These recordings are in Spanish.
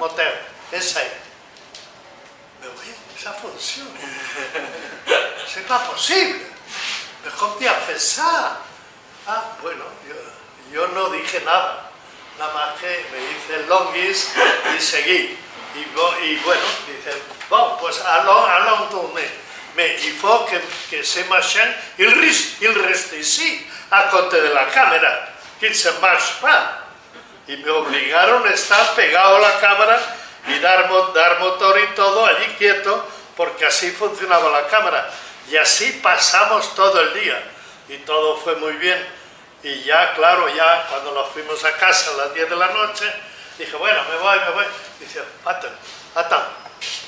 motel, ensaigne. Mais oui, ça fonctionne. C'est pas possible. Mais ¿cómo te haces ça? Ah, bueno, yo no dije nada. Nada más que me hice el longis y seguí. Y bueno, dice, bon, pues allons tourner. Mais il faut que ce machin, il reste ici, à côté de la cámara, qu'il se marche pas. Y me obligaron a estar pegado a la cámara y dar motor y todo allí quieto, porque así funcionaba la cámara. Y así pasamos todo el día. Y todo fue muy bien. Y ya, claro, ya cuando nos fuimos a casa a las 10 de la noche, dije, bueno, me voy. Dice, attends,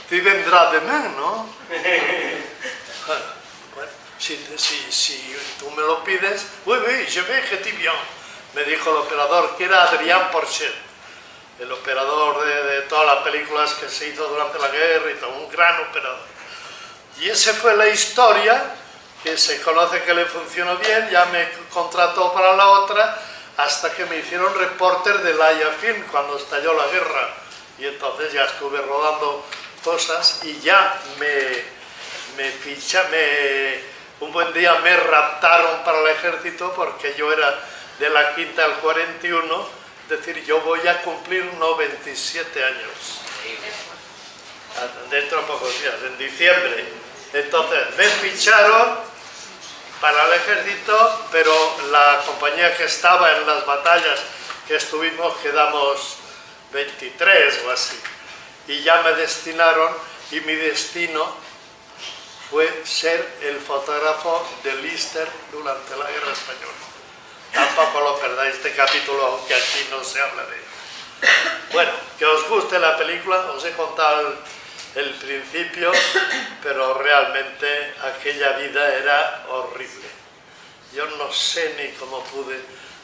tu vendrás demain, ¿no? Bueno, si tú me lo pides, oui, je vais, que tu viens. Me dijo el operador, que era Adrien Porchet, el operador de todas las películas que se hizo durante la guerra y todo, un gran operador. Y esa fue la historia, que se conoce que le funcionó bien, ya me contrató para la otra, hasta que me hicieron reporter de Laia Film cuando estalló la guerra. Y entonces ya estuve rodando cosas y ya un buen día me raptaron para el ejército porque yo era de la quinta al 41, es decir, yo voy a cumplir 97 años. Dentro de pocos días, en diciembre. Entonces me ficharon para el ejército, pero la compañía que estaba en las batallas que estuvimos quedamos 23 o así. Y ya me destinaron y mi destino fue ser el fotógrafo de Lister durante la Guerra Española. Tampoco lo perdáis este capítulo, aunque aquí no se habla de ello. Bueno, que os guste la película, os he contado el principio, pero realmente aquella vida era horrible. Yo no sé ni cómo pude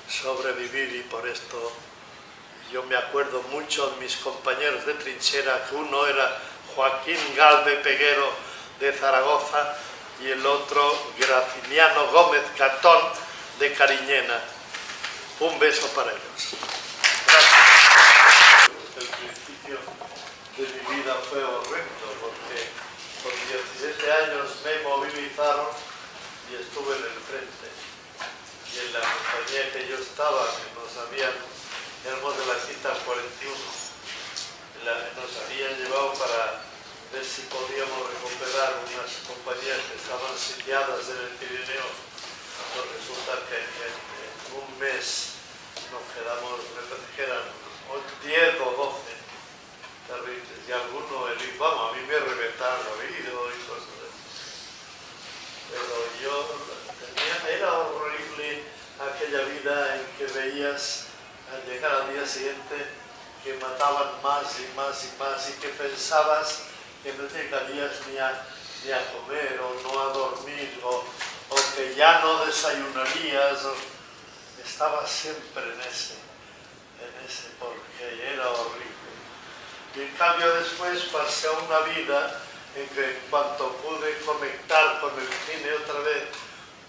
sobrevivir y por esto yo me acuerdo mucho de mis compañeros de trinchera, que uno era Joaquín Galve Peguero de Zaragoza y el otro Graciniano Gómez Catón de Cariñena. Un beso para ellos. Gracias. El principio de mi vida fue horrendo porque con 17 años me movilizaron y estuve en el frente. Y en la compañía que yo estaba, que éramos de la quinta al 41, nos habían llevado para ver si podíamos recuperar unas compañías que estaban sitiadas en el Pirineo. Pues resulta que en un mes nos quedamos, me parece que eran 10 o 12 terribles, y algunos, vamos, a mí me reventaron el oído y cosas así. Pero era horrible aquella vida en que veías al llegar al día siguiente que mataban más y más y más y que pensabas que no llegarías ni a comer o no a dormir o que ya no desayunarías. Estabas siempre en ese porque era horrible. Y en cambio después pasé a una vida en que en cuanto pude conectar con el cine otra vez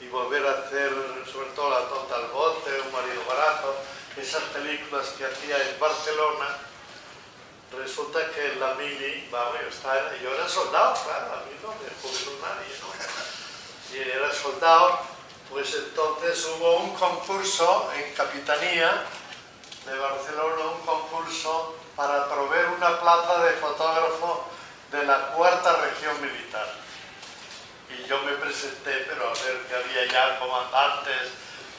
y volver a hacer sobre todo La tonta al bote, Un marido barato, esas películas que hacía en Barcelona, resulta que en la mili, yo era soldado, claro, a mí no me jubiló nadie, ¿no? Y era soldado, pues entonces hubo un concurso en Capitanía de Barcelona, un concurso para proveer una plaza de fotógrafo de la cuarta región militar. Y yo me presenté, pero a ver que había ya comandantes,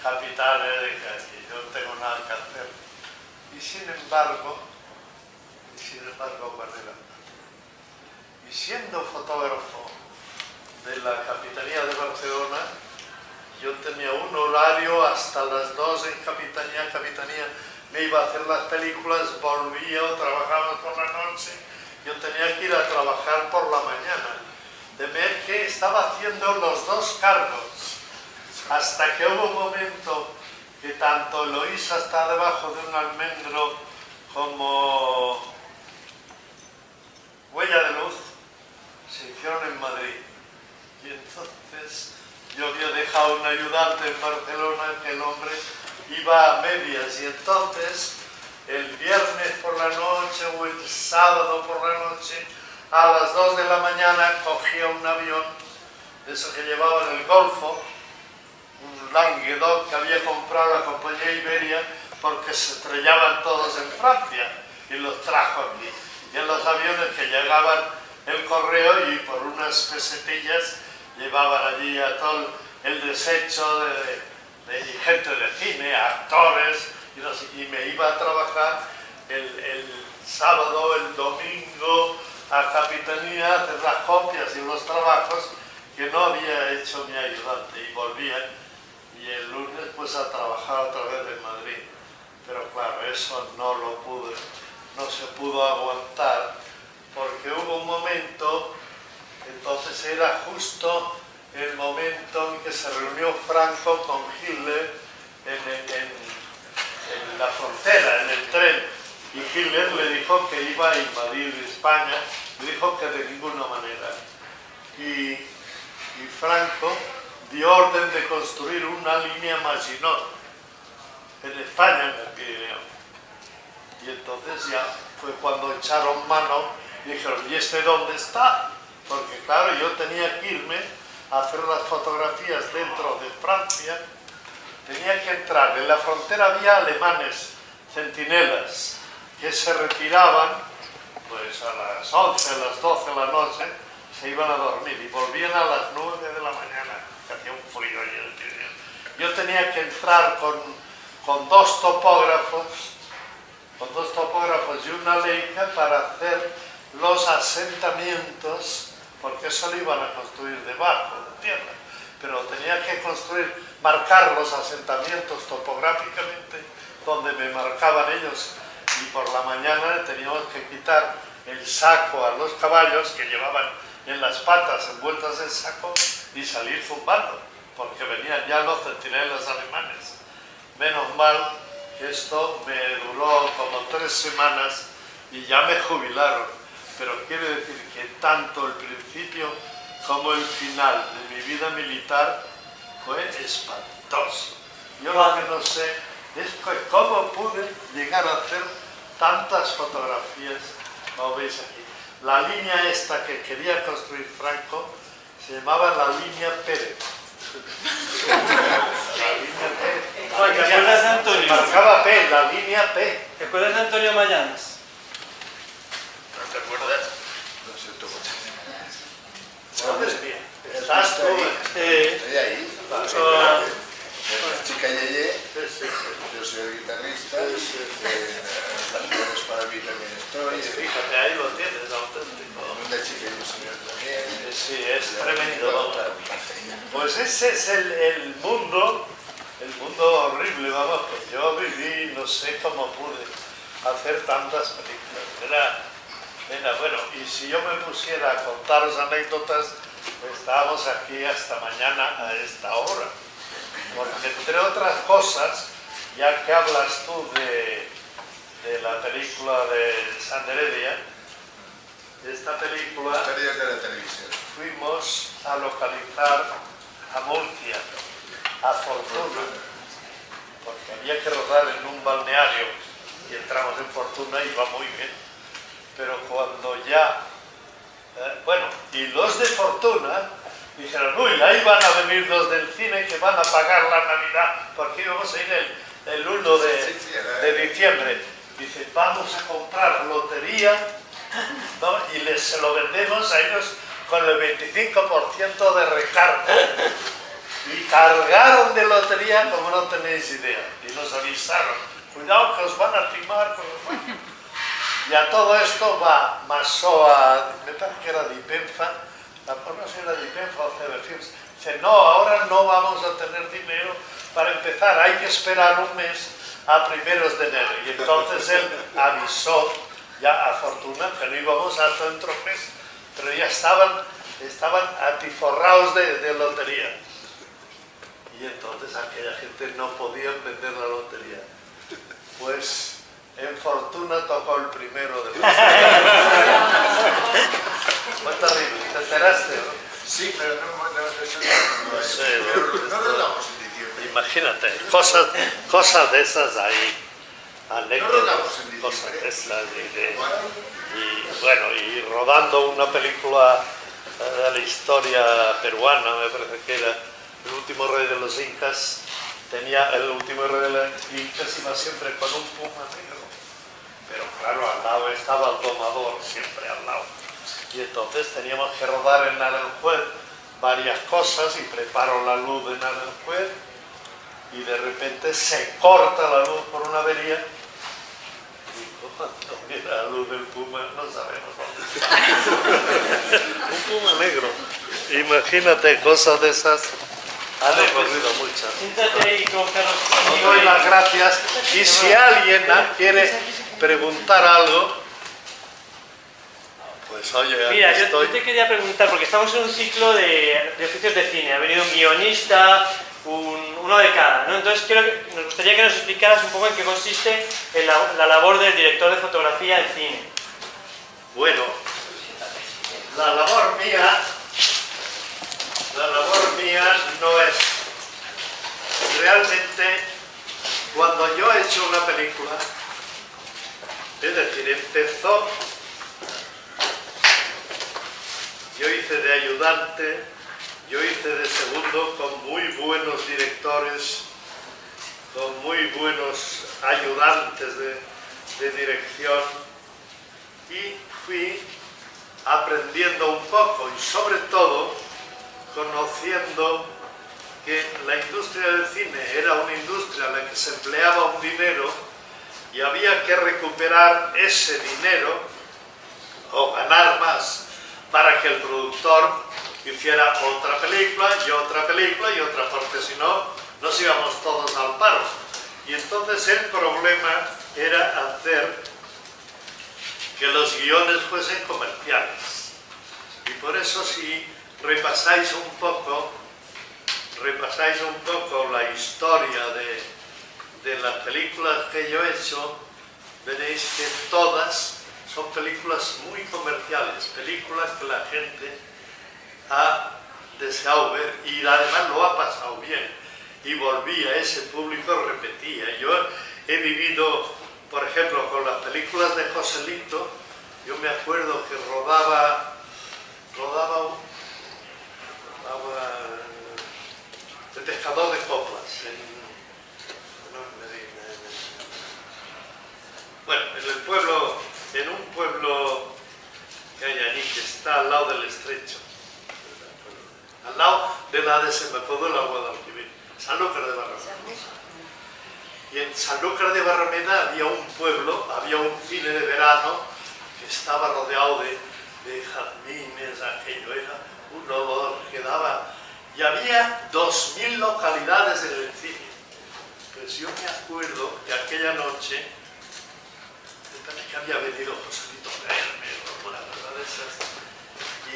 capitanes, y yo no tengo nada que hacer. Y sin embargo, Barrera, y siendo fotógrafo de la Capitanía de Barcelona, yo tenía un horario hasta las 2 en Capitanía, me iba a hacer las películas, volvía o trabajaba por la noche, yo tenía que ir a trabajar por la mañana. De ver que estaba haciendo los dos cargos, hasta que hubo un momento que tanto Eloísa está debajo de un almendro como Huella de Luz se hicieron en Madrid. Y entonces yo había dejado un ayudante en Barcelona, que el hombre iba a medias, y entonces el viernes por la noche o el sábado por la noche, a las 2 de la mañana cogía un avión de esos que llevaban el Golfo, un Languedoc que había comprado la compañía Iberia porque se estrellaban todos en Francia y los trajo aquí. Y en los aviones que llegaban el correo y por unas pesetillas llevaban allí a todo el desecho de gente de cine, actores, y me iba a trabajar el sábado, el domingo a Capitanía a hacer las copias y los trabajos que no había hecho mi ayudante, y volvía, y el lunes pues a trabajar otra vez en Madrid. Pero claro, eso no se pudo aguantar, porque hubo un momento, entonces era justo el momento en que se reunió Franco con Hitler en la frontera, en el tren, y Hitler le dijo que iba a invadir España, le dijo que de ninguna manera. Y Franco dio orden de construir una línea Maginot en España, en el Pirineo. Y entonces ya fue cuando echaron mano y dijeron, ¿y este dónde está? Porque claro, yo tenía que irme a hacer las fotografías dentro de Francia. Tenía que entrar, en la frontera había alemanes, centinelas, que se retiraban pues a las 11, a las 12 de la noche, se iban a dormir y volvían a las 9 de la mañana, que hacía un frío allí en el Pirineo. Yo tenía que entrar con dos topógrafos y una leica para hacer los asentamientos, porque eso lo iban a construir debajo de tierra, pero tenía que marcar los asentamientos topográficamente donde me marcaban ellos, y por la mañana teníamos que quitar el saco a los caballos que llevaban en las patas envueltas en saco y salir zumbando, porque venían ya los centinelas alemanes. Menos mal que esto me duró como 3 semanas y ya me jubilaron, pero quiere decir que tanto el principio como el final de mi vida militar fue espantoso. Yo lo que no sé es cómo pude llegar a hacer tantas fotografías como veis aquí. La línea esta que quería construir Franco se llamaba la línea Pérez. La línea P. ¿Te acuerdas de Antonio? Marcaba P, la línea P. ¿Te acuerdas de Antonio Mallanas? ¿No te acuerdas? No sé, tú. ¿Sabes bien? ¿Estás tú? Estoy ahí. La chica Yeye, Sí. yo soy el guitarrista, las flores para mí también estoy. Fíjate, ahí lo tienes, auténtico. Una chica ilusionada también. Sí, es tremendo. Pues ese es el mundo horrible, vamos, que yo viví, no sé cómo pude hacer tantas películas. Era bueno, y si yo me pusiera a contaros anécdotas, pues estábamos aquí hasta mañana a esta hora. Porque entre otras cosas, ya que hablas tú de la película de Sanderedia, esta película Historias de la televisión. fuimos a localizar a Murcia, a Fortuna, porque había que rodar en un balneario y entramos en Fortuna y iba muy bien. Pero cuando ya, y los de Fortuna dijeron, uy, ahí van a venir los del cine que van a pagar la Navidad, porque íbamos a ir el 1 de diciembre. Dice, vamos a comprar lotería, ¿no? Y se lo vendemos a ellos con el 25% de recargo. Y cargaron de lotería como no tenéis idea. Y nos avisaron, cuidado que os van a timar con los baños. Y a todo esto va Masoa, me parece que era Dipenfa, no sé si era Dipenfa o CB Films. Dice, no, ahora no vamos a tener dinero para empezar, hay que esperar un mes a primeros de enero. Y entonces él avisó ya a Fortuna que no íbamos hasta dentro de un mes, pero ya estaban atiforrados de lotería. Y entonces aquella gente no podía vender la lotería. Pues en Fortuna tocó el 1 de marzo. Fue terrible, ¿te enteraste? ¿No? Sí, pero no sé, no rodamos en diciembre. Imagínate, cosas de esas ahí. anécdotas, cosas de esas. Y bueno, y rodando una película de la historia peruana, me parece que era El último rey de los Incas. El último rey de los Incas iba siempre con un puma negro, pero claro, al lado estaba el domador, siempre al lado. Y entonces teníamos que rodar en Aranjuez varias cosas y preparo la luz en Aranjuez y de repente se corta la luz por una avería y cuando mira la luz del puma no sabemos dónde está. Un puma negro. Imagínate, cosas de esas han ocurrido muchas. Siéntate y con Carlos. Os doy las gracias y si alguien quiere preguntar algo, pues oye, Mira, aquí yo estoy. te quería preguntar, porque estamos en un ciclo de oficios de cine. Ha venido un guionista, uno de cada, ¿no? Entonces nos gustaría que nos explicaras un poco en qué consiste la labor del director de fotografía en cine. Bueno, la labor mía no es realmente cuando yo he hecho una película, es decir, empezó, yo hice de ayudante, yo hice de segundo con muy buenos directores, con muy buenos ayudantes de dirección y fui aprendiendo un poco y sobre todo conociendo que la industria del cine era una industria en la que se empleaba un dinero y había que recuperar ese dinero o ganar más para que el productor hiciera otra película y otra película y otra, porque si no nos íbamos todos al paro. Y entonces el problema era hacer que los guiones fuesen comerciales. Y por eso si repasáis un poco la historia de las películas que yo he hecho, veréis que todas son películas muy comerciales, películas que la gente ha deseado ver y además lo ha pasado bien y volvía, ese público repetía. Yo he vivido, por ejemplo, con las películas de Joselito, yo me acuerdo que rodaba de pescador de coplas en un pueblo que hay allí, que está al lado del estrecho, al lado de la desembocadura del agua de Guadalquivir, Sanlúcar de Barrameda. Y en Sanlúcar de Barrameda había un pueblo, había un cine de verano que estaba rodeado de jazmines, aquello era un olor que daba, y había 2000 localidades en el cine. Pues yo me acuerdo que aquella noche, me parece que había venido Joselito Verme, o una cosa de esas, y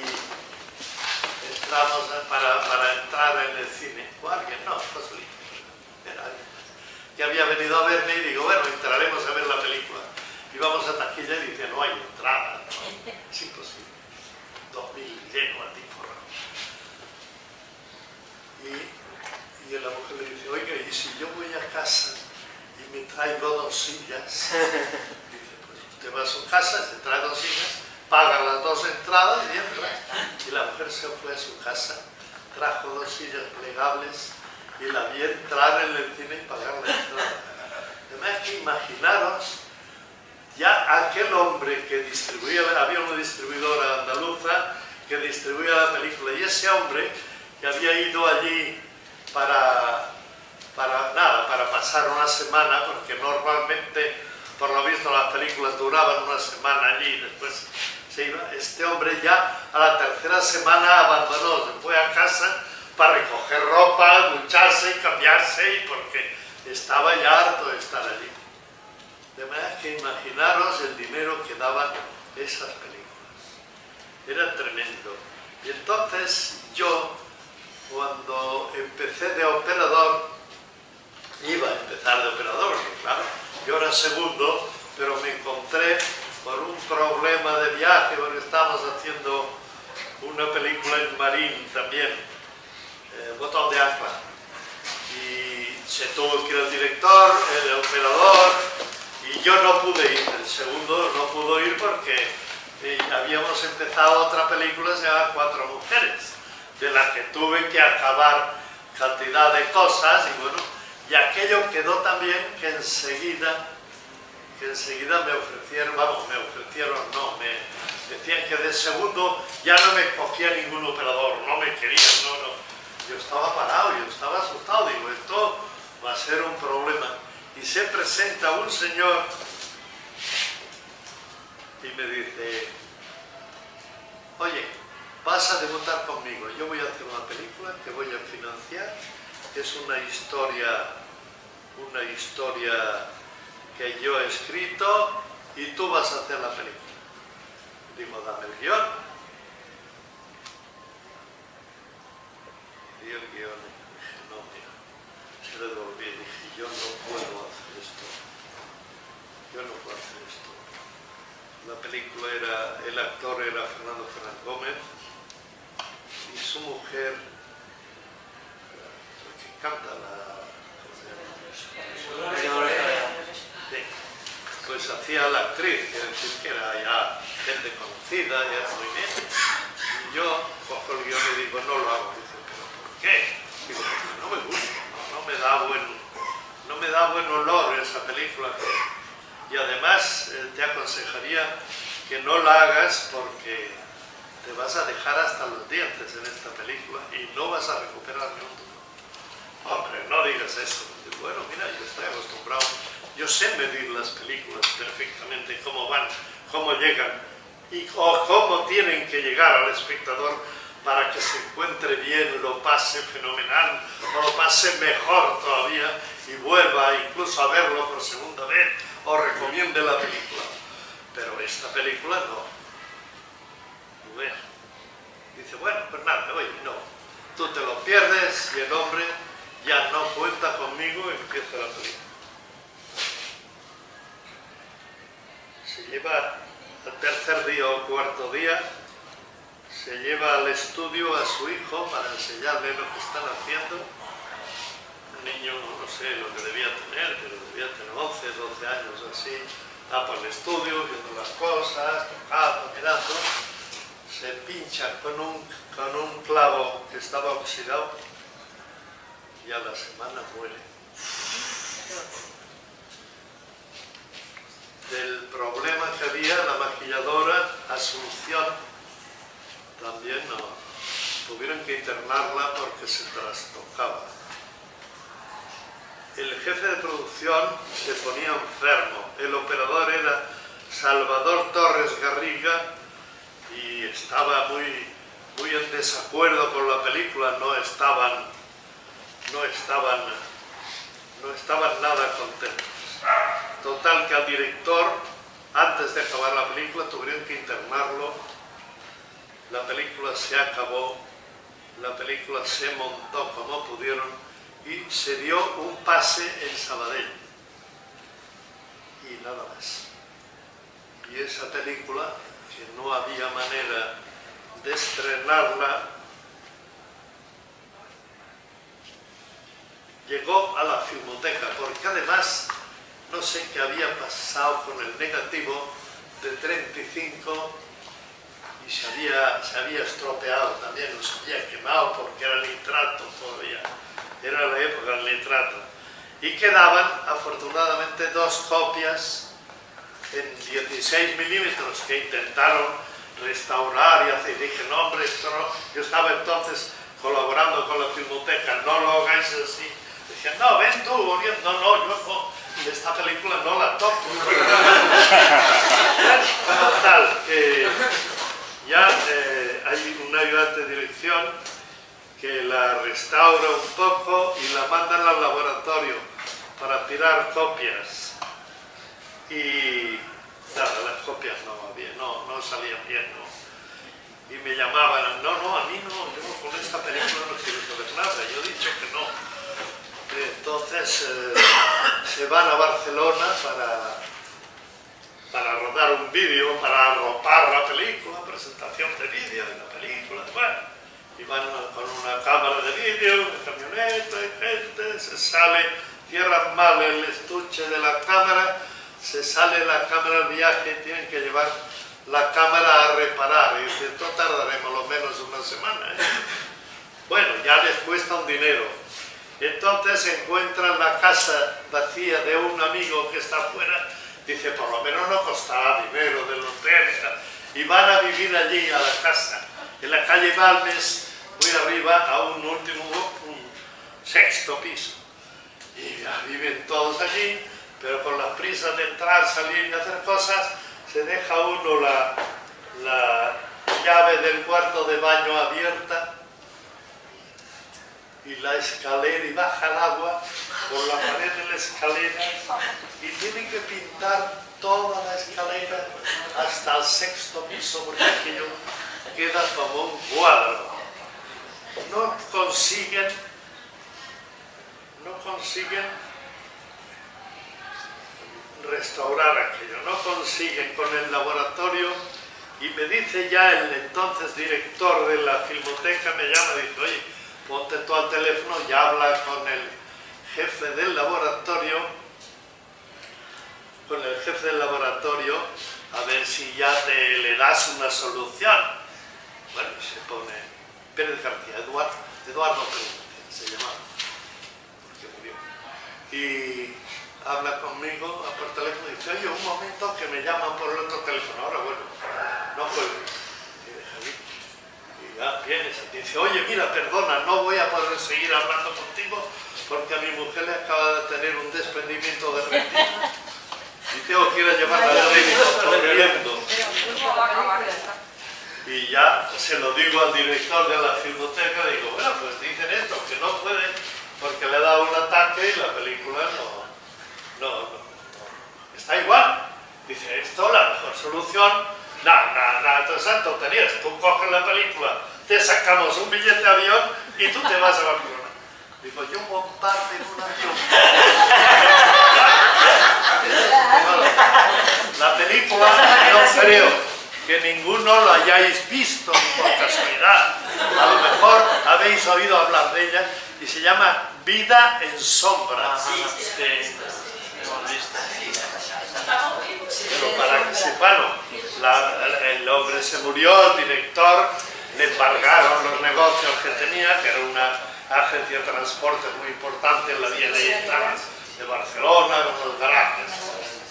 entramos para entrar en el cine, o alguien, no, Joselito, era alguien, que había venido a verme y digo, bueno, entraremos a ver la película. Y vamos a taquilla y dice, no hay entrada, no, es imposible, 2000 lleno a ti forrado. Y la mujer le dice, oiga, ¿y si yo voy a casa y me traigo 2 sillas? Dice, pues usted va a su casa, se trae 2 sillas, paga las 2 entradas y entra. Y la mujer se fue a su casa, trajo 2 sillas plegables y la vi entrar en el cine y pagar la entrada. Además que imaginaros, ya aquel hombre que distribuía, había una distribuidora andaluza que distribuía la película, y ese hombre que había ido allí para pasar una semana, porque normalmente, por lo visto, las películas duraban una semana allí y después se iba. Este hombre ya a la 3ª semana abandonó, se fue a casa para recoger ropa, ducharse y cambiarse, y porque estaba ya harto de estar allí. De manera que imaginaros el dinero que daban esas películas. Era tremendo. Y entonces yo, cuando empecé de operador, iba a empezar de operador, porque claro, yo era segundo, pero me encontré por un problema de viaje, porque estábamos haciendo una película en Marín también, Botón de Ancla. Y se tuvo que ir el director, el operador, Y yo no pude ir, el segundo no pudo ir porque habíamos empezado otra película, se llama Cuatro Mujeres, de la que tuve que acabar cantidad de cosas y bueno, y aquello quedó también que enseguida me ofrecieron, me decían que de segundo ya no me cogía ningún operador, no me querían, no. Yo estaba parado, yo estaba asustado, digo, esto va a ser un problema. Y se presenta un señor y me dice, oye, vas a debutar conmigo, yo voy a hacer una película que voy a financiar, que es una historia que yo he escrito y tú vas a hacer la película. Digo, dame el guión. Y el guión, dije, no, mira, se lo devolví, dije, yo no puedo hacer esto. Yo no puedo hacer esto. La película el actor era Fernando Fernández Gómez y su mujer, que canta pues hacía la actriz, quiere decir que era ya gente conocida, ya muy bien. Y yo cojo el guión y digo, no lo hago. Dice, ¿pero por qué? Digo, porque no me gusta, no me da buen olor esa película. Y además te aconsejaría que no la hagas porque te vas a dejar hasta los dientes en esta película y no vas a recuperar ni un duro. Hombre, no digas eso. Digo, bueno, mira, yo estoy acostumbrado. Yo sé medir las películas perfectamente, cómo van, cómo llegan o cómo tienen que llegar al espectador para que se encuentre bien, lo pase fenomenal o lo pase mejor todavía y vuelva incluso a verlo por segunda vez o recomiende la película. Pero esta película no. Bueno, dice, bueno, pues nada, oye, no. Tú te lo pierdes y el hombre ya no cuenta conmigo y empieza la película. Se lleva al tercer día o cuarto día, se lleva al estudio a su hijo para enseñarle lo que están haciendo. Un niño, no sé lo que debía tener, pero debía tener 11, 12 años así. Está por el estudio, viendo las cosas, tocando, mirando. Se pincha con un clavo que estaba oxidado y a la semana muere. Del problema que había, la maquilladora, Asunción, también no. Tuvieron que internarla porque se trastocaba. El jefe de producción se ponía enfermo. El operador era Salvador Torres Garriga y estaba muy en desacuerdo con la película. No estaban nada contentos. Total que al director, antes de acabar la película, tuvieron que internarlo. La película se acabó, la película se montó como pudieron y se dio un pase en Sabadell. Y nada más. Y esa película, que no había manera de estrenarla, llegó a la Filmoteca, porque además no sé qué había pasado con el negativo de 35 y se había estropeado también, se había quemado porque era nitrato todavía, era la época del nitrato. Y quedaban afortunadamente 2 copias en 16 milímetros que intentaron restaurar y hacer. Y dije, no hombre, esto no. Yo estaba entonces colaborando con la Filmoteca, no lo hagáis así. Dije, no, ven tú, Orión. No, yo no. Esta película no la toco. Total, que ya hay un ayudante de dirección que la restaura un poco y la mandan al laboratorio para tirar copias. Y nada, las copias no salían bien, ¿no? Y me llamaban, no, a mí no, yo con esta película no quiero saber nada, yo he dicho que no. Entonces se van a Barcelona para rodar un vídeo, para arropar la película, presentación de vídeo de la película, bueno, y van con una cámara de vídeo, una camioneta, y gente, se sale, cierran mal el estuche de la cámara, se sale la cámara al viaje y tienen que llevar la cámara a reparar. Y dice, esto tardaremos lo menos una semana, ¿eh? Bueno, ya les cuesta un dinero. Entonces encuentran la casa vacía de un amigo que está afuera. Dice, por lo menos no costará dinero del hotel. Y van a vivir allí a la casa, en la calle Balmes, muy arriba, a un sexto piso. Y ya viven todos allí, pero con las prisas de entrar, salir y hacer cosas, se deja uno la llave del cuarto de baño abierta y la escalera, y baja el agua por la pared de la escalera y tiene que pintar toda la escalera hasta el sexto piso, porque aquello queda como un cuadro. No consiguen restaurar aquello, no consiguen con el laboratorio. Y me dice ya el entonces director de la Filmoteca, me llama y dice, oye, ponte tú al teléfono y habla con el jefe del laboratorio, a ver si ya le das una solución. Bueno, se pone Pérez García, Eduardo Pérez García se llamaba, porque murió. Y habla conmigo por teléfono y dice, oye, un momento que me llaman por el otro teléfono, ahora bueno, no puedo. Y deja ahí. Y ya viene y dice, oye, mira, perdona, no voy a poder seguir hablando contigo porque a mi mujer le acaba de tener un desprendimiento de retina y tengo que ir a llevarla al médico corriendo. Y ya se lo digo al director de la Filmoteca, digo, bueno, pues dicen esto, que no pueden porque le ha dado un ataque y la película no está igual. Dice, esto la mejor solución, nada, todas esas tonterías. Tú coges la película, te sacamos un billete de avión y tú te vas a Barcelona. Digo, yo bombardeo un avión. La película, no creo que ninguno lo hayáis visto por casualidad. A lo mejor habéis oído hablar de ella y se llama Vida en sombras. Pero para que sepan, el hombre se murió, el director, le embargaron los negocios que tenía, que era una agencia de transporte muy importante en la vía de Barcelona, con los garajes.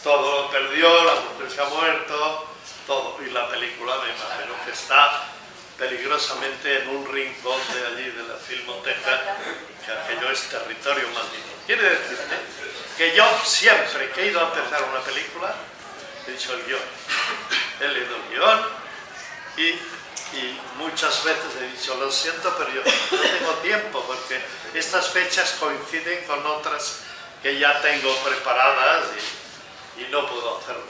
Todo lo perdió, la mujer se ha muerto, todo. Y la película, me imagino que está peligrosamente en un rincón de allí, de la Filmoteca, que aquello es territorio maldito. Quiere decirte que yo siempre que he ido a empezar una película, he dicho el guión. He leído el guión y muchas veces he dicho, lo siento, pero yo no tengo tiempo porque estas fechas coinciden con otras que ya tengo preparadas y no puedo hacerlas.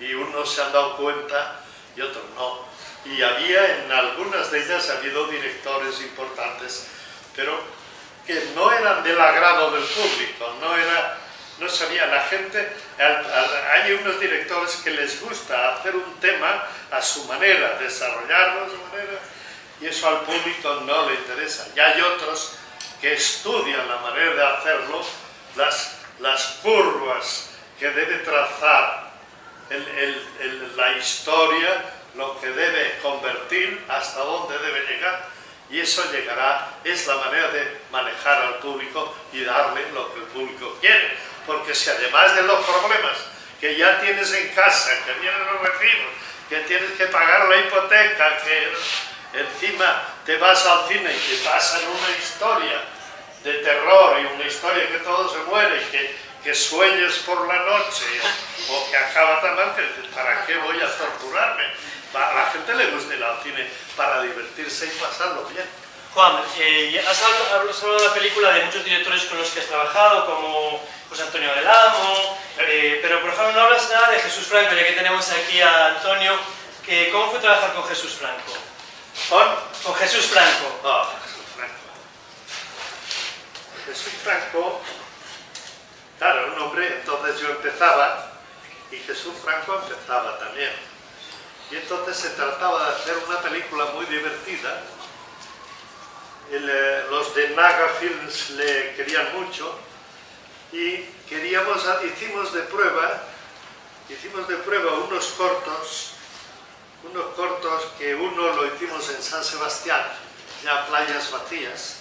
Y unos se han dado cuenta y otros no. Y había en algunas de ellas ha habido directores importantes, pero que no eran del agrado del público, no sabía la gente. Hay unos directores que les gusta hacer un tema a su manera, desarrollarlo a su manera, y eso al público no le interesa. Y hay otros que estudian la manera de hacerlo, las curvas que debe trazar la historia, lo que debe convertir, hasta dónde debe llegar, y eso llegará, es la manera de manejar al público y darle lo que el público quiere. Porque si además de los problemas que ya tienes en casa, que vienen los recibos, que tienes que pagar la hipoteca, que encima te vas al cine y te pasan una historia de terror y una historia que todo se muere, que sueñes por la noche o que acaba tan mal, que ¿para qué voy a torturarme? A la gente le gusta ir al cine para divertirse y pasarlo bien. Juan, has hablado de la película de muchos directores con los que has trabajado, como José Antonio del Amo, pero por ejemplo no hablas nada de Jesús Franco, ya que tenemos aquí a Antonio. ¿Cómo fue trabajar con Jesús Franco? Con Jesús Franco. Jesús Franco. Jesús Franco, claro, un hombre, entonces yo empezaba y Jesús Franco empezaba también. Y entonces se trataba de hacer una película muy divertida. Los de Naga Films le querían mucho y hicimos de prueba hicimos de prueba unos cortos que uno lo hicimos en San Sebastián, ya playas vacías,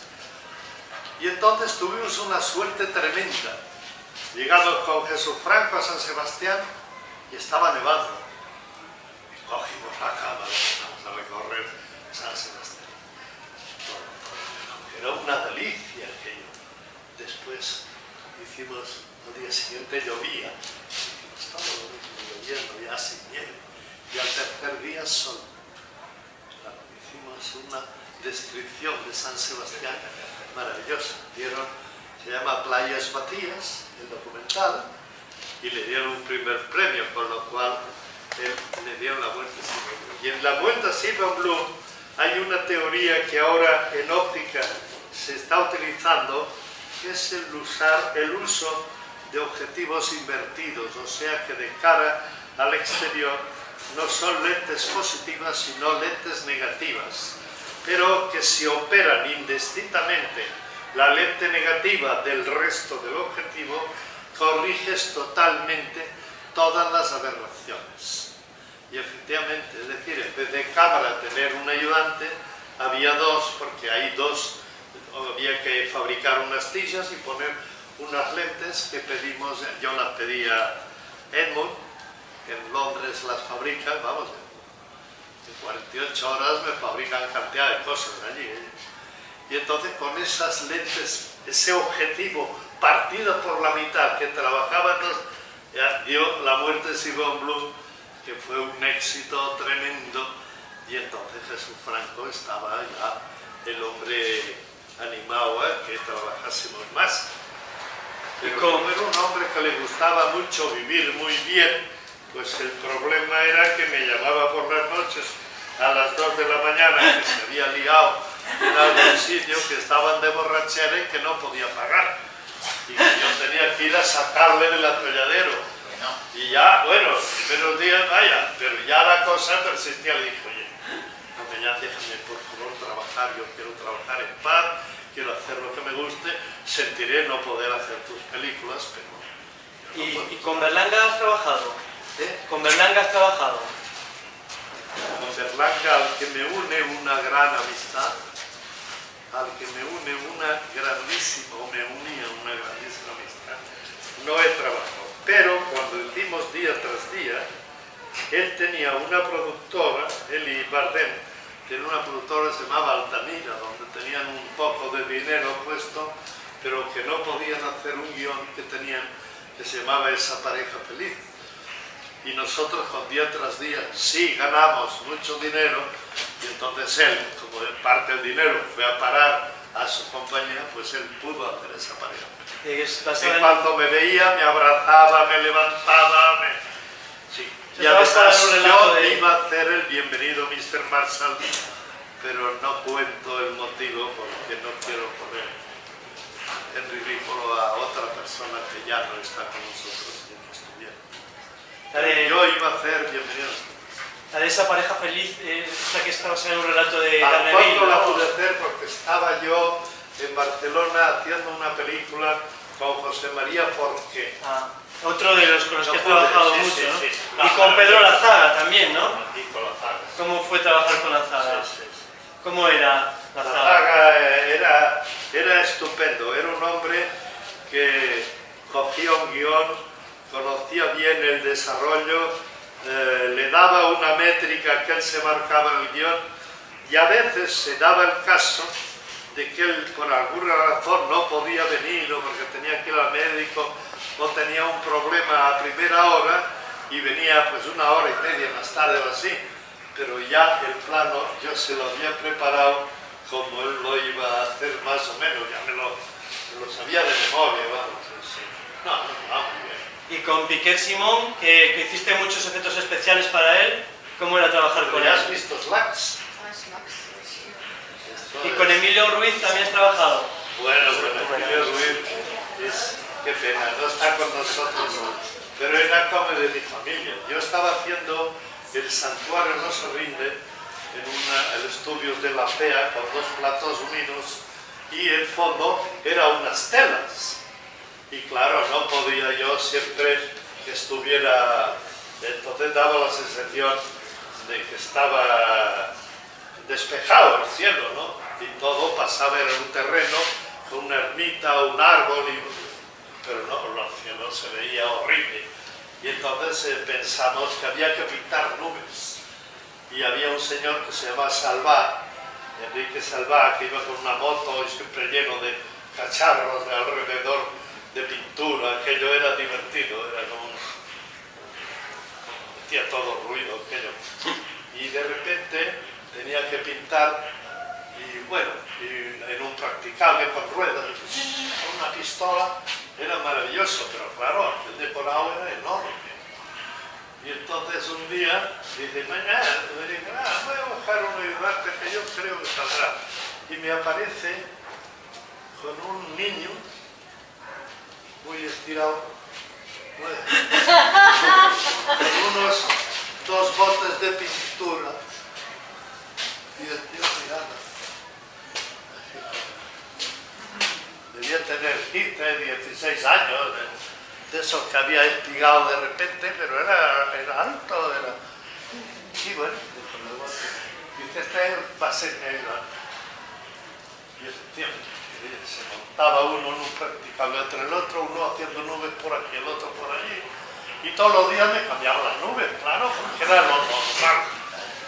y entonces tuvimos una suerte tremenda. Llegamos con Jesús Franco a San Sebastián y estaba nevando. Y cogimos la cámara y empezamos a recorrer San Sebastián. Era una delicia aquello. Después hicimos, al día siguiente llovía, estaba lloviendo ya sin nieve, y al tercer día sol. Claro, hicimos una descripción de San Sebastián maravillosa. Se llama Playas Vacías, el documental, y le dieron un primer premio, por lo cual le dieron la Vuelta a Silva Blum. Y en la Vuelta a Silva Blum hay una teoría que ahora en óptica se está utilizando, que es el uso de objetivos invertidos, o sea que de cara al exterior no son lentes positivas sino lentes negativas, pero que si operan indistintamente la lente negativa del resto del objetivo, corriges totalmente todas las aberraciones. Y efectivamente, es decir, en vez de cámara tener un ayudante, había dos, porque hay dos, había que fabricar unas tiras y poner unas lentes que pedimos, yo las pedí a Edmund, que en Londres las fabrican, vamos, en 48 horas me fabrican cantidad de cosas allí. Y entonces con esas lentes, ese objetivo partido por la mitad que trabajaba, ya dio la Muerte de Silva Blum, que fue un éxito tremendo, y entonces Jesús Franco estaba ya el hombre animado a que trabajásemos más. Pero como era un hombre que le gustaba mucho vivir muy bien, pues el problema era que me llamaba por las noches a las 2 de la mañana, que se había liado en algún sitio, que estaban de borrachera y que no podía pagar. Y que yo tenía que ir a sacarle del atolladero. Y ya, bueno, los primeros días, vaya, pero ya la cosa persistía. Le dije, oye, ya déjame por favor trabajar, yo quiero trabajar en paz, quiero hacer lo que me guste, sentiré no poder hacer tus películas, pero... ¿Y con Berlanga has trabajado? ¿Con Berlanga has trabajado? Con Berlanga, al que me une una gran amistad, al que me une una grandísima amistad, no he trabajado. Pero cuando hicimos día tras día, él tenía una productora, él y Bardem, tenía una productora que se llamaba Altamira, donde tenían un poco de dinero puesto, pero que no podían hacer un guión que tenían, que se llamaba Esa pareja feliz. Y nosotros con día tras día sí ganamos mucho dinero, y entonces él, como parte del dinero fue a parar a su compañía, pues él pudo hacer Esa pareja feliz. Y cuando me veía me abrazaba, me levantaba, sí. Y además yo iba a hacer el Bienvenido Mr. Marshall, pero no cuento el motivo porque no quiero poner en ridículo a otra persona que ya no está con nosotros y que estuviera. Yo iba a hacer Bienvenido. La de Esa pareja feliz es la que está basada en un relato de Garneville. ¿no? No la pude hacer porque estaba yo en Barcelona haciendo una película con José María Forqué. Otro de los con los que has trabajado mucho, ¿no? Sí. Y con Pedro Lazaga también, ¿no? Y con Lazaga. ¿Cómo fue trabajar con Lazaga? Sí. ¿Cómo era Lazaga? Lazaga era estupendo, era un hombre que cogía un guión, conocía bien el desarrollo, le daba una métrica que él se marcaba en el guión, y a veces se daba el caso de que él por alguna razón no podía venir o porque tenía que ir al médico o tenía un problema a primera hora y venía pues 1 hora y media más tarde o así, pero ya el plano yo se lo había preparado como él lo iba a hacer más o menos, ya me lo sabía de memoria, vamos. Sí. No, muy bien. Y con Piquer Simón, que hiciste muchos efectos especiales para él, ¿cómo era trabajar con él? ¿Ya has visto Slacks? ¿Y con Emilio Ruiz también has trabajado? Bueno, Emilio Ruiz qué pena, no está con nosotros, pero era como de mi familia. Yo estaba haciendo El Santuario no se rinde en estudios de la FEA con 2 platos unidos y el fondo era unas telas. Y claro, no podía yo siempre que estuviera Entonces daba la sensación de que estaba despejado el cielo, ¿no? Y todo pasaba en un terreno con una ermita, un árbol, pero no, el cielo se veía horrible. Y entonces pensamos que había que pintar nubes. Y había un señor que se llamaba Salvá, Enrique Salvá, que iba con una moto y siempre lleno de cacharros de alrededor de pintura. Aquello era divertido, era como hacía todo ruido aquello. Y de repente tenía que pintar, y bueno, y en un practicable con ruedas, con una pistola, era maravilloso, pero claro, el decorado era enorme. Y entonces un día dice, mañana, me dice, voy a bajar un ayudante que yo creo que saldrá. Y me aparece con un niño muy estirado, con unos 2 botes de pintura. Y el tío mirando. Debía tener 15, 16 años, de esos que había espigado de repente, pero era alto. Y bueno, dice, este va a ser negro. Y efectivamente, se montaba uno en un practicable entre el otro, uno haciendo nubes por aquí, el otro por allí. Y todos los días me cambiaban las nubes, claro, porque era lo normal.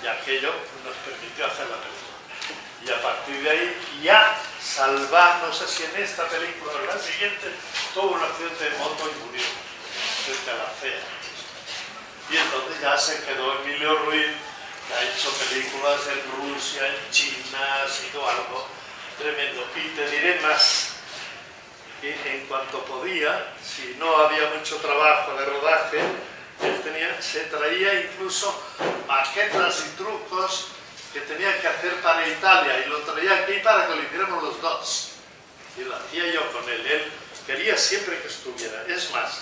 Y aquello nos permitió hacer la película. Y a partir de ahí ya Salvá, no sé si en esta película o en la siguiente, tuvo un accidente de moto y murió frente a la CEA. Y entonces ya se quedó Emilio Ruiz, que ha hecho películas en Rusia, en China, ha sido algo tremendo. Y te diré más, que en cuanto podía, si no había mucho trabajo de rodaje, él se traía incluso maquetas y trucos que tenía que hacer para Italia y lo traía aquí para que lo hiciéramos los dos. Y lo hacía yo con él. Él quería siempre que estuviera. Es más,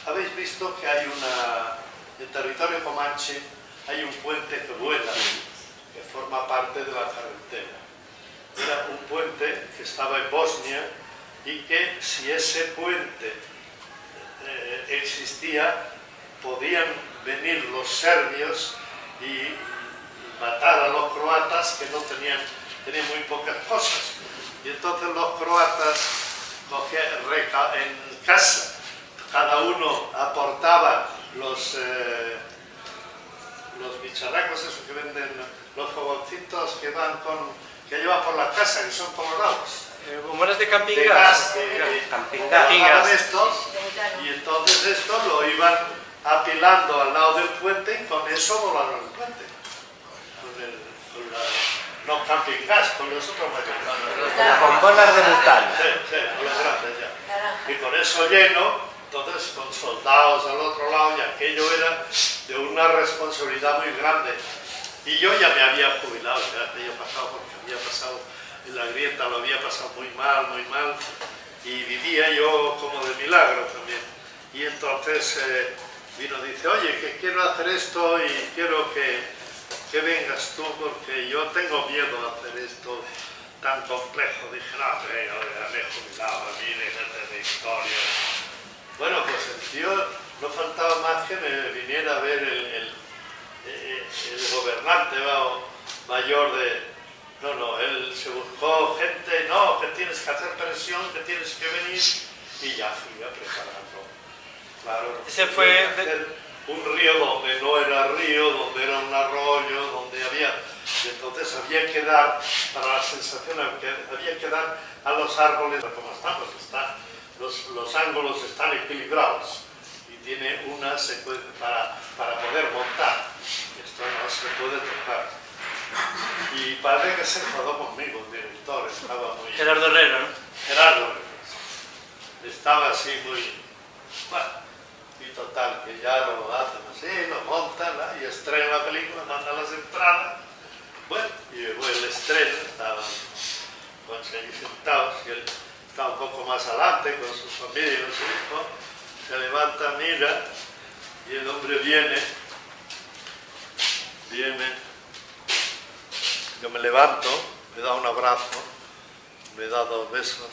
habéis visto que hay en territorio comanche hay un puente que vuela, que forma parte de la carretera. Era un puente que estaba en Bosnia y que si ese puente existía, podían venir los serbios y matar a los croatas que no tenían muy pocas cosas. Y entonces los croatas en casa, cada uno aportaba los bicharracos, esos que venden, los fogoncitos que llevan por la casa, que son colorados. Bombones de camping De gas. camping Camping gas. estos, y entonces esto lo iban apilando al lado del puente y con eso volaron el puente. No camping gas, con los otros materiales. Las bombonas de bucal. Sí, con los grandes ya. Y con eso lleno, entonces con soldados al otro lado, y aquello era de una responsabilidad muy grande. Y yo ya me había jubilado, ya había pasado, porque había pasado en la grieta, lo había pasado muy mal, y vivía yo como de milagro también. Y entonces vino y dice, oye, que quiero hacer esto y quiero que vengas tú, porque yo tengo miedo de hacer esto tan complejo. Dije, no, venga, me he jubilado, a mí déjate de historia. Bueno, pues el tío no faltaba más que me viniera a ver el gobernante mayor de... No, él se buscó gente, no, que tienes que hacer presión, que tienes que venir, y ya fui a prepararlo. Claro, Ese fue un río donde no era río, donde era un arroyo, donde había... Entonces había que dar, para la sensación, había que dar a los árboles, como estamos, los ángulos están equilibrados y tiene una secuencia para poder montar. Esto no se puede tocar. Y parece que se enfadó conmigo, el director, estaba muy... Gerardo Herrera, ¿no? Gerardo Herrera. Estaba así muy... Bueno, y total, que ya lo hacen así, lo montan, y estrenan la película, mandan las entradas. Bueno, y llegó el estreno, estaban allí sentados, y él estaba un poco más adelante con su familia y su hijo, se levanta, mira, y el hombre viene, yo me levanto, me da un abrazo, me da 2 besos,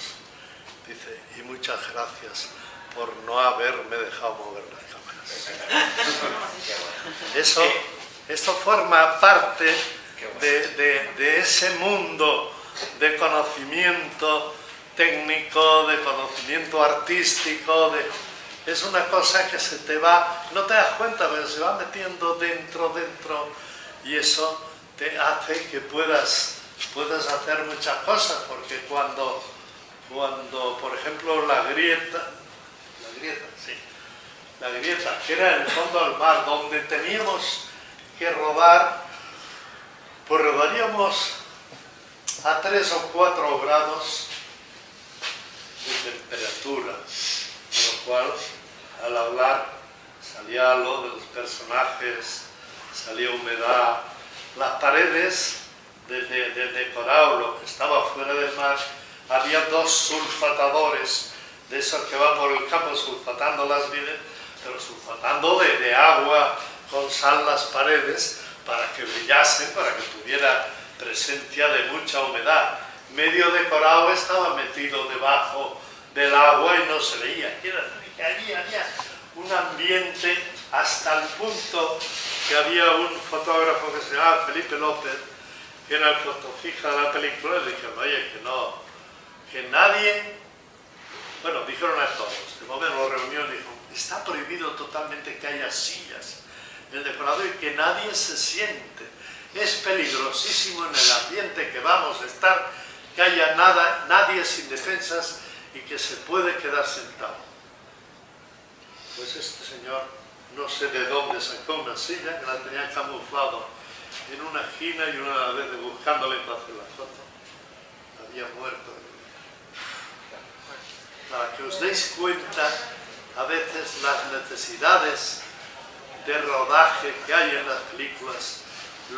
dice, y muchas gracias por no haberme dejado mover las cámaras. Esto forma parte de ese mundo de conocimiento técnico, de conocimiento artístico, es una cosa que se te va, no te das cuenta, pero se va metiendo dentro, y eso te hace que puedas hacer muchas cosas, porque cuando por ejemplo la grieta, que era en el fondo del mar, donde teníamos que rodar, pues rodaríamos a 3 o 4 grados de temperatura, con lo cual al hablar salía lo de los personajes, salía humedad, las paredes de coral, lo que estaba fuera del mar, había 2 sulfatadores de esos que van por el campo sulfatando las vides, pero sulfatando de agua con sal las paredes para que brillasen, para que tuviera presencia de mucha humedad. Medio decorado estaba metido debajo del agua y no se veía. Había un ambiente hasta el punto que había un fotógrafo que se llamaba Felipe López, que era el fotofija de la película, y dijeron, oye, que nadie, bueno, dijeron a todos, de momento en la reunión dijo, está prohibido totalmente que haya sillas en el decorado y que nadie se siente. Es peligrosísimo en el ambiente que vamos a estar, que haya nadie sin defensas y que se puede quedar sentado. Pues este señor, no sé de dónde sacó una silla, que la tenía camuflado en una esquina, y una vez buscándole para hacer la foto, había muerto. Para que os deis cuenta a veces las necesidades de rodaje que hay en las películas,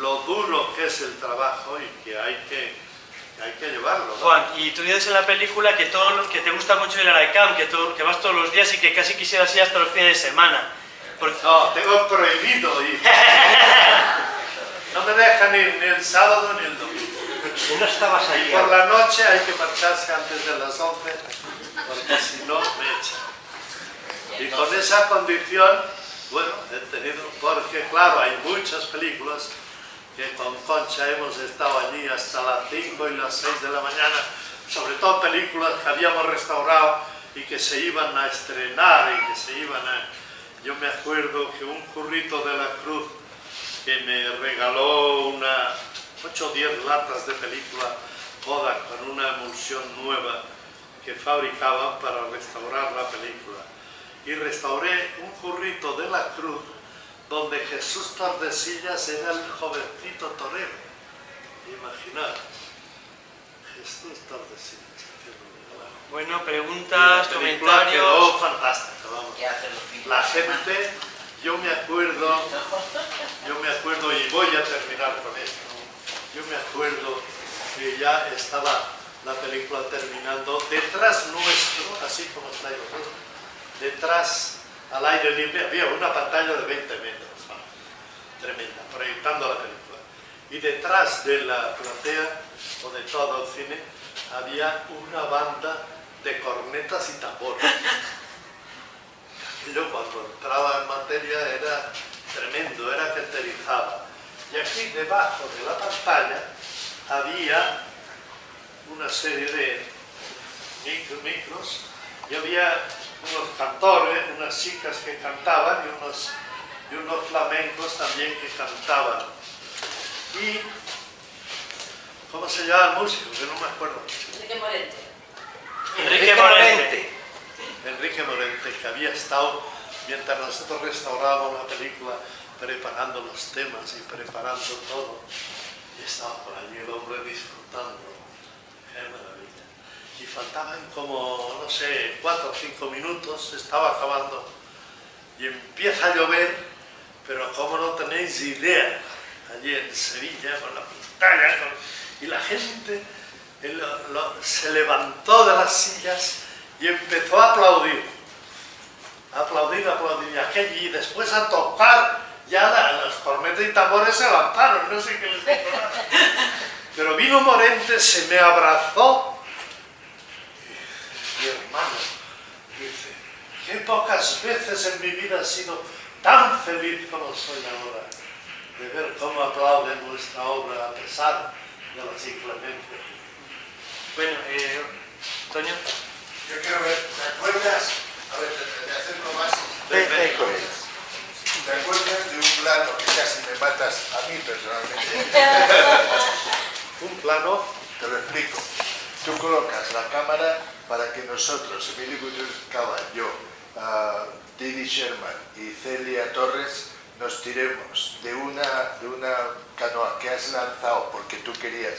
lo duro que es el trabajo y que hay que llevarlo, ¿no? Juan, y tú dices en la película que te gusta mucho ir a la ICAM, que vas todos los días y que casi quisieras ir hasta los fines de semana. No, tengo prohibido ir. No me dejan ir ni el sábado ni el domingo. ¿No estabas ahí? Y por la noche hay que marcharse antes de las 11, porque si no me echan. Y con esa condición, bueno, he tenido, porque claro, hay muchas películas que con Concha hemos estado allí hasta las 5 y las 6 de la mañana, sobre todo películas que habíamos restaurado y que se iban a estrenar y que se iban a... Yo me acuerdo que un currito de la Cruz que me regaló 8 o 10 latas de película Kodak con una emulsión nueva que fabricaban para restaurar la película. Y restauré un currito de la Cruz donde Jesús Tordesillas era el jovencito torero. Imaginad, Jesús Tordesillas. Bueno, preguntas, comentarios... Quedó fantástica, vamos. ¿Qué hacen los filhos? La gente, yo me acuerdo, y voy a terminar con esto, yo me acuerdo que ya estaba la película terminando, detrás nuestro, así como estáis vosotros, detrás al aire libre había una pantalla de 20 metros, ¿no? Tremenda, proyectando la película. Y detrás de la platea, o de todo el cine, había una banda de cornetas y tambores. Yo cuando entraba en materia era tremendo, era que aterrizaba. Y aquí debajo de la pantalla había una serie de micros, y había unos cantores, unas chicas que cantaban y unos flamencos también que cantaban. Y ¿cómo se llama el músico? Que no me acuerdo. Enrique Morente. Enrique Morente. Enrique Morente, que había estado, mientras nosotros restaurábamos la película, preparando los temas y preparando todo, y estaba por allí el hombre disfrutando. ¡Qué maravilla! Y faltaban como, no sé, 4 o 5 minutos, estaba acabando, y empieza a llover, pero como no tenéis idea, allí en Sevilla, con la pantalla, y la gente se levantó de las sillas y empezó a aplaudir, y después a tocar, ya los cornetas y tambores se levantaron, no sé qué les dijo nada. Pero vino Morente, se me abrazó, mi hermano, dice, qué pocas veces en mi vida he sido tan feliz como soy ahora, de ver cómo aplauden nuestra obra a pesar de las inclemencias. Bueno, Toño. Yo quiero ver, ¿te acuerdas? A ver, te acerco más. ¿Te acuerdas de un plano que casi me matas a mí personalmente? Un plano. Te lo explico. Tú colocas la cámara para que nosotros, Emilio Gutiérrez Cabal, yo, Didi Sherman y Celia Torres, nos tiremos de una canoa que has lanzado porque tú querías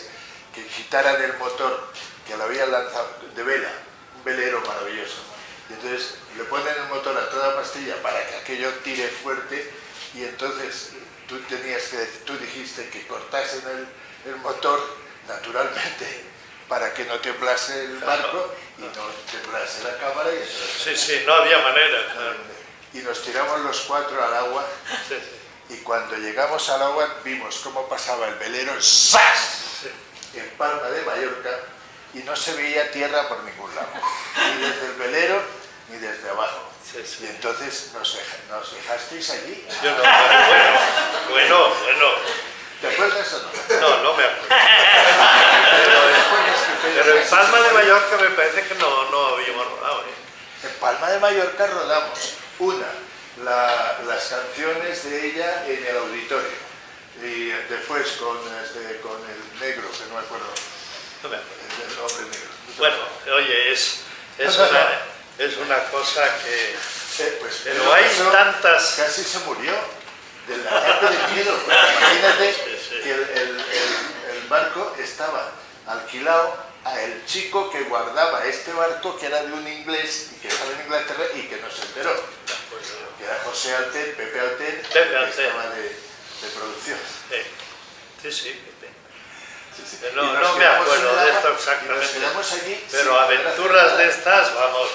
que quitaran el motor que lo habían lanzado de vela, un velero maravilloso. Y entonces le ponen el motor a toda pastilla para que aquello tire fuerte, y entonces tú dijiste que cortasen el motor naturalmente para que no temblase el barco y no temblase la cámara. Y entonces, Sí, no había manera. Claro. Y nos tiramos los 4 al agua. Sí. Y cuando llegamos al agua vimos cómo pasaba el velero ¡zas! En Palma de Mallorca, y no se veía tierra por ningún lado, ni desde el velero ni desde abajo. Sí. Y entonces nos dejasteis allí. Yo no, bueno. ¿Te acuerdas o no? No me acuerdo. Pero en Palma de Mallorca me parece que no habíamos rodado. En Palma de Mallorca rodamos las canciones de ella en el auditorio, y después con el negro, que no me acuerdo, No me acuerdo. el hombre negro. Bueno, oye, es una cosa que... Pues, pero hay eso tantas... Casi se murió del ataque de miedo. Imagínate que el barco estaba alquilado a el chico que guardaba este barco, que era de un inglés y que estaba en Inglaterra y que no se enteró, que era José Alten, Pepe Alten, que estaba de producción. Sí. Sí. No me acuerdo de esto exactamente. Allí, pero aventuras de estas, vamos.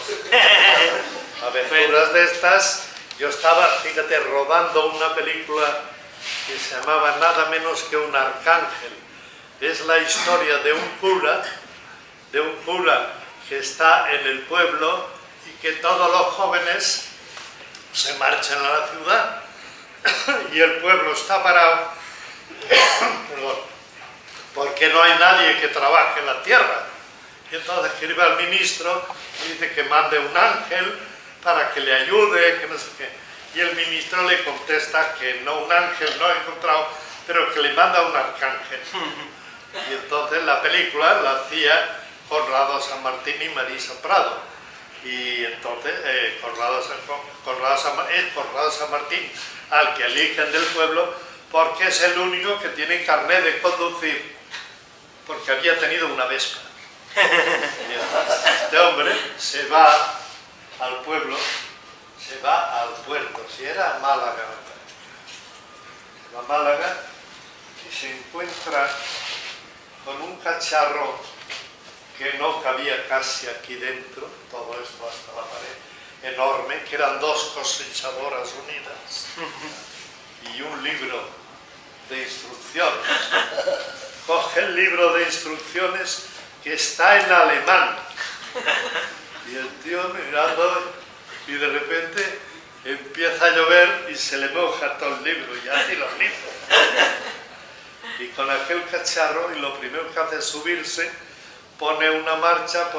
Aventuras de estas. Yo estaba, fíjate, rodando una película que se llamaba nada menos que Un Arcángel. Es la historia de un cura que está en el pueblo y que todos los jóvenes se marchan a la ciudad y el pueblo está parado porque no hay nadie que trabaje en la tierra. Y entonces escribe al ministro y dice que mande un ángel para que le ayude, que no sé qué. Y el ministro le contesta que no, un ángel no ha encontrado, pero que le manda un arcángel. Y entonces la película la hacía Conrado San Martín y Marisa Prado. Y entonces Conrado San Martín, al que eligen del pueblo, porque es el único que tiene carnet de conducir, porque había tenido una Vespa. Y entonces este hombre se va al pueblo, se va al puerto, si era Málaga, va a Málaga y se encuentra con un cacharro que no cabía casi aquí dentro, todo esto hasta la pared, enorme, que eran 2 cosechadoras unidas y un libro de instrucciones. Coge el libro de instrucciones que está en alemán y el tío mirando, y de repente empieza a llover y se le moja todo el libro y así los libros. Y con aquel cacharro, y lo primero que hace es subirse, pone marcha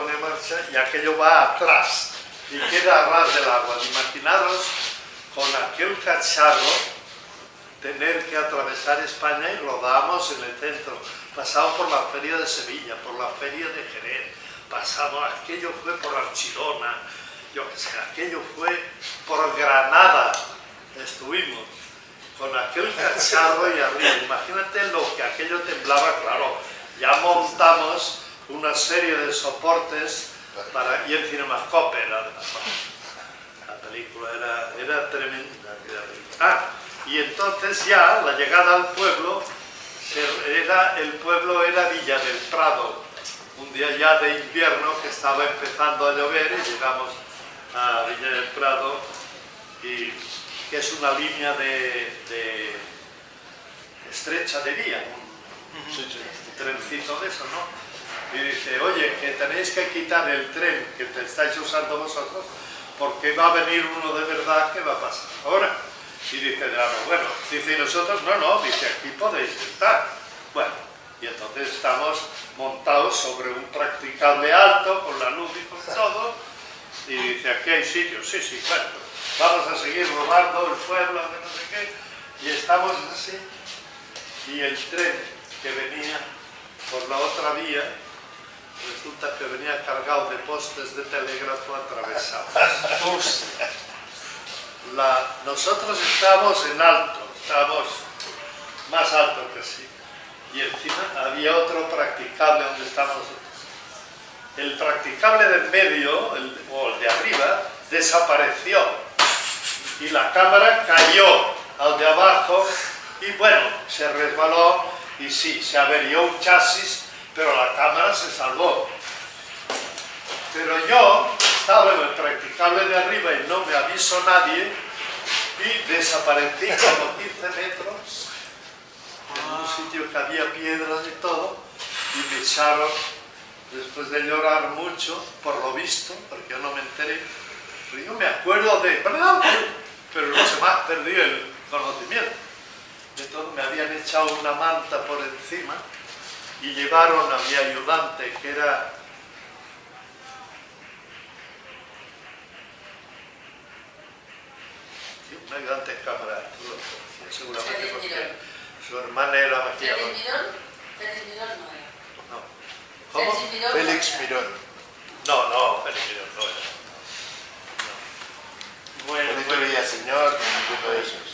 y aquello va atrás y queda a ras del agua. Imaginaros con aquel cacharro tener que atravesar España, y rodábamos en el centro, pasamos por la feria de Sevilla, por la feria de Jerez, pasamos, aquello fue por Archidona, yo qué sé, aquello fue por Granada, estuvimos con aquel cacharro y arriba. Imagínate lo que aquello temblaba, claro. Ya montamos una serie de soportes y el Cinemascope era la película era tremenda. Y entonces ya la llegada al pueblo, el pueblo era Villa del Prado, un día ya de invierno que estaba empezando a llover, y llegamos a Villa del Prado, y que es una línea de estrecha de vía, un trencito de eso, ¿no? Y dice, oye, que tenéis que quitar el tren que te estáis usando vosotros, porque va a venir uno de verdad que va a pasar ahora. Y dice Delano, bueno, dice, y nosotros, no, dice, aquí podéis estar. Bueno, y entonces estamos montados sobre un practicable alto, con la luz y con todo, y dice, aquí hay sitios, sí, bueno, vamos a seguir robando el pueblo, que no sé qué, y estamos así, y el tren que venía por la otra vía, resulta que venía cargado de postes de telégrafo atravesados. Nosotros estábamos en alto, estábamos más alto que sí, y encima había otro practicable donde estábamos nosotros. El practicable del medio, o el de arriba, desapareció y la cámara cayó al de abajo y bueno, se resbaló y sí, se averió un chasis, pero la cámara se salvó. Pero yo estaba en el practicable de arriba y no me avisó nadie y desaparecí como 15 metros en un sitio que había piedras y todo y me echaron, después de llorar mucho, por lo visto, porque yo no me enteré, pero yo me acuerdo de, ¿verdad? Pero no se me ha perdido el conocimiento. De todo me habían echado una manta por encima y llevaron a mi ayudante, que era un ayudante de cámara, tú lo conocías seguramente porque su hermana era maquilladora. Félix Mirón no era. No. ¿Cómo? Félix Mirón. No, Félix Mirón no era. Bueno, Benito Villaseñor, ninguno de esos.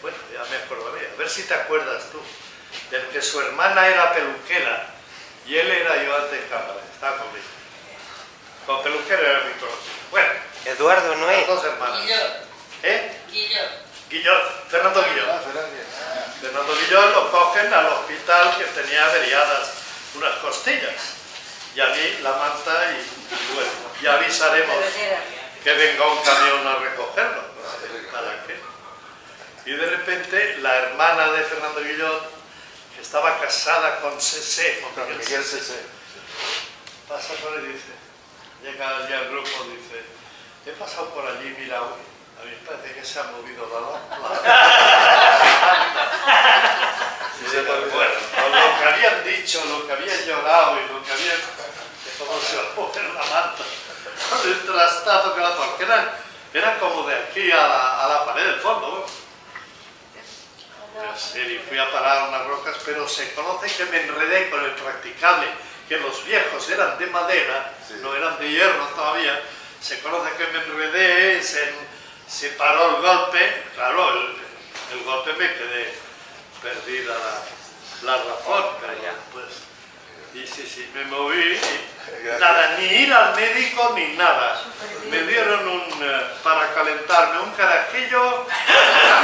Bueno, ya me acordaré. A ver si te acuerdas tú. Del que su hermana era peluquera y él era ayudante de cámara. Estaba conmigo. Como peluquero era muy conocido. Bueno, Eduardo no las es. dos hermanas. Guillot. ¿Eh? Guillot. Guillot, Fernando Guillot. Ah, Fernández. Fernando Guillot lo cogen al hospital que tenía averiadas unas costillas. Y allí la manta y bueno, ya avisaremos que venga un camión a recogerlo. ¿Para qué? Y de repente la hermana de Fernando Guillot, que estaba casada con Cesé, Con Miguel Cesé. pasa por ahí y dice, llega allí al grupo y dice, he pasado por allí, mira, uy, a mí me parece que se ha movido y dice, bueno, lo que habían dicho, lo que habían llorado y lo que habían... ¿Cómo se va a mover la manta? Con el trastazo que la... Porque eran como de aquí a la pared del fondo. Y fui a parar unas rocas, pero se conoce que me enredé con el practicable, que los viejos eran de madera, sí, no eran de hierro todavía. Se conoce que me enredé, se paró el golpe. Claro, el golpe me quedé perdida la razón, pero pues... Y sí, me moví, nada, ni ir al médico ni nada. Me dieron para calentarme un carajillo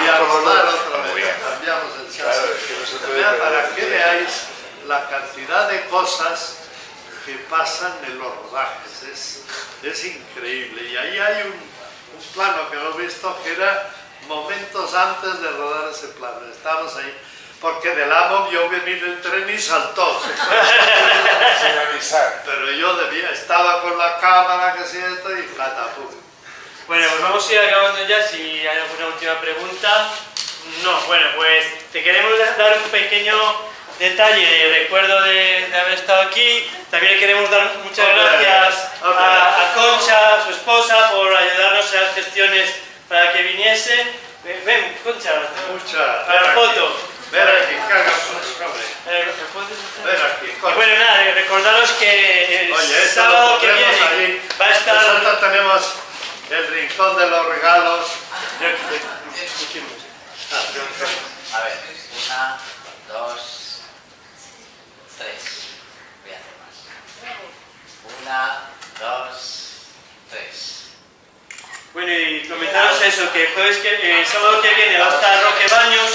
y a rodar otra vez. Cambiamos el chasis. Para que veáis la cantidad de cosas que pasan en los rodajes. Es increíble. Y ahí hay un plano que no he visto que era momentos antes de rodar ese plano. Estábamos ahí. Porque del amo vio venir el tren y saltó. Sin avisar. Pero yo estaba con la cámara, que si esto, y catapum. Bueno, pues vamos a ir acabando ya. Si hay alguna última pregunta. No, bueno, pues te queremos dar un pequeño detalle de recuerdo de haber estado aquí. También le queremos dar muchas gracias a Concha, su esposa, por ayudarnos en las gestiones para que viniese. Ven, Concha, para la foto. Ven aquí, cagas Ven aquí, y bueno, nada, recordaros que el sábado que viene ahí. va a estar... Nosotros tenemos el rincón de los regalos. A ver, 1, 2, 3. Voy a hacer más. 1, 2, 3. Bueno, y comentaros eso, que el sábado que viene va a estar Roque Baños,